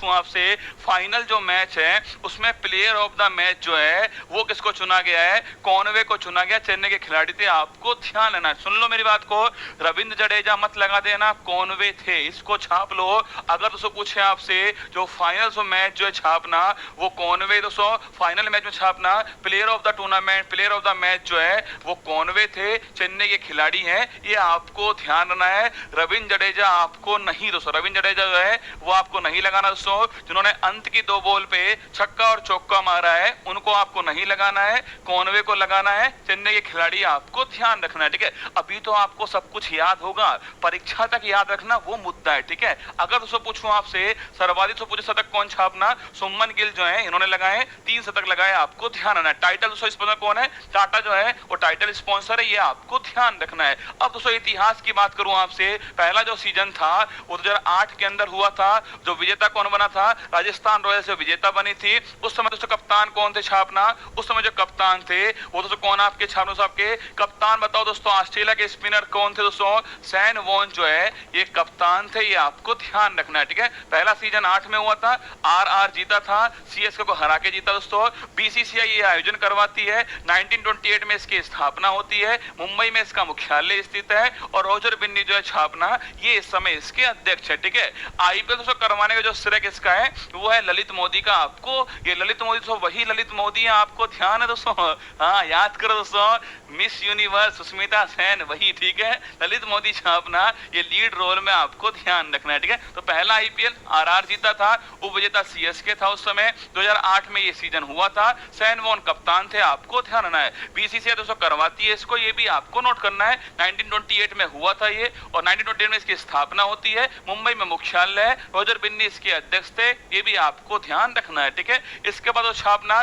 पूछूं आपसे, फाइनल जो मैच है उसमें प्लेयर ऑफ द मैच जो है वो किसको चुना गया है? कॉनवे को चुना गया, चेन्नई के खिलाड़ी थे। आपको ध्यान देना, सुन लो मेरी बात को, रविंद्र जडेजा मत लगा देना, कॉनवे थे, इसको छाप लो। अगर दोस्तों पूछे आपसे जो फाइनल मैच जो है छापना वो कॉनवे, दोस्तों फाइनल मैच में छापना, player of the tournament, player of the match जो है वो कॉनवे थे, चेन्नई के खिलाड़ी हैं, ये आपको ध्यान रखना है। रविंद्र जडेजा आपको नहीं, दोस्तों रविंद्र जडेजा जो है वो आपको नहीं लगाना दोस्तों, जिन्होंने अंत की 2 बॉल पे छक्का और चौका मारा है उनको आपको नहीं लगाना है, कॉनवे को लगाना है, चेन्नई के खिलाड़ी आपको ध्यान रखना है, ठीक है। अभी तो आपको सब कुछ याद होगा, परीक्षा तक याद रखना वो मुद्दा है, ठीक है। अगर दोस्तों पूछूं आपसे सर्वाधिक तो पूछे शतक कौन छापना, सुमन गिल जो है इन्होंने लगाए 3 शतक लगाए, आपको ध्यान रखना है। टाइटल दोस्तों स्पॉन्सर कौन है? टाटा जो है वो टाइटल स्पॉन्सर है, ये आपको ध्यान रखना है। अब दोस्तों इतिहास की बात करूं आपसे, पहला जो सीजन था वो 2008 के अंदर हुआ था, जो विजेता कौन बना था? राजस्थान रॉयल्स से विजेता बनी थी। उस समय दोस्तों कप्तान कौन थे छापना? उस समय जो कप्तान थे वो दोस्तों कौन आपके छापना? आपके कप्तान बताओ दोस्तों, ऑस्ट्रेलिया के स्पिनर कौन थे दोस्तों? सैन वॉन जो है ये कप्तान थे, ये आपको ध्यान रखना है, ठीक है। पहला सीजन 8 में हुआ था, आरआर जीता था, सीएसके को हरा के जीता दोस्तों। बीसीसीआई ये आयोजन करवाती है, 1928 में इसकी स्थापना होती है, मुंबई में इसका मुख्यालय स्थित है, और रोजर बिन्नी जो है छापना ये इस समय इसके अध्यक्ष है, ठीक है। आईपीएल दोस्तों करवाने का जो श्रेय किसका है? वो है ललित मोदी का। आपको ये ललित मोदी दोस्तों वही ललित मोदी है, आपको ध्यान है दोस्तों, हाँ याद करो दोस्तों, मिस यूनिवर्स सुष्मिता सेन वही, ठीक है। ललित मोदी छापना ये लीड रोल में आपको ध्यान रखना है, ठीक है। तो पहला आईपीएल आरआर जीता था, उपविजेता सीएसके था उस समय, 2008 में ये सीजन हुआ था, सैन वॉन कप्तान थे, आपको ध्यान रखना है। बीसीसीआई दोस्तों करवाती है इसको, ये भी आपको नोट करना है। 1928 में हुआ था ये, और 1928 में इसकी स्थापना होती है, मुंबई में मुख्यालय है, रोजर बिन्नी इसके अध्यक्ष थे, ये भी आपको ध्यान रखना है, ठीक है। इसके बाद छापना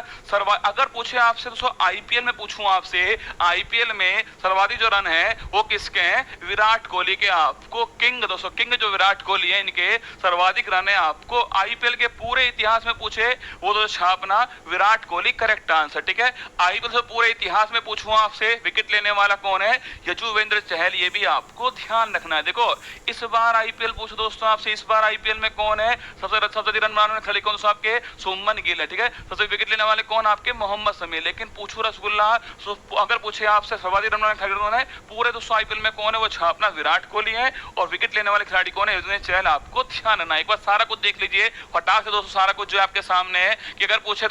अगर पूछे आपसे दोस्तों आईपीएल में पूछूं आपसे, आईपीएल में सर्वाधिक जो रन है वो किसके हैं? विराट कोहली के। आपको किंग दोस्तों, किंग जो विराट कोहली है इनके सर्वाधिक रन है, आपको आईपीएल के पूरे इतिहास में पूछे वो तो छापना विराट कोहली, करेक्ट आंसर, ठीक है। आईपीएल से पूरे इतिहास में पूछूं आपसे विकेट लेने वाला कौन है? यजुवेंद्र चहल, ये भी आपको ध्यान रखना है। देखो इस बार आईपीएल पूछो दोस्तों आपसे, इस बार आईपीएल में कौन है सबसे रन बनाने वाले खिलाड़ी? कौन सा? आपके सुमन गिल है, ठीक है। सबसे विकेट लेने वाले कौन? आपके मोहम्मद शमी। लेकिन पूछो रसगुल्ला, अगर पूछे आपसे सर्वाधिक रन बनाने खिलाड़ी कौन है पूरे दोस्तों आईपीएल में, कौन है? वो छापना विराट कोहली है, और विकेट लेने वाले खिलाड़ी कौन है? यजुवेंद्र चहल। आपको ध्यान रखना, एक बार सारा कुछ देख लीजिए फटाक से दोस्तों, सारा कुछ जो आपके सामने है, कि अगर पूछे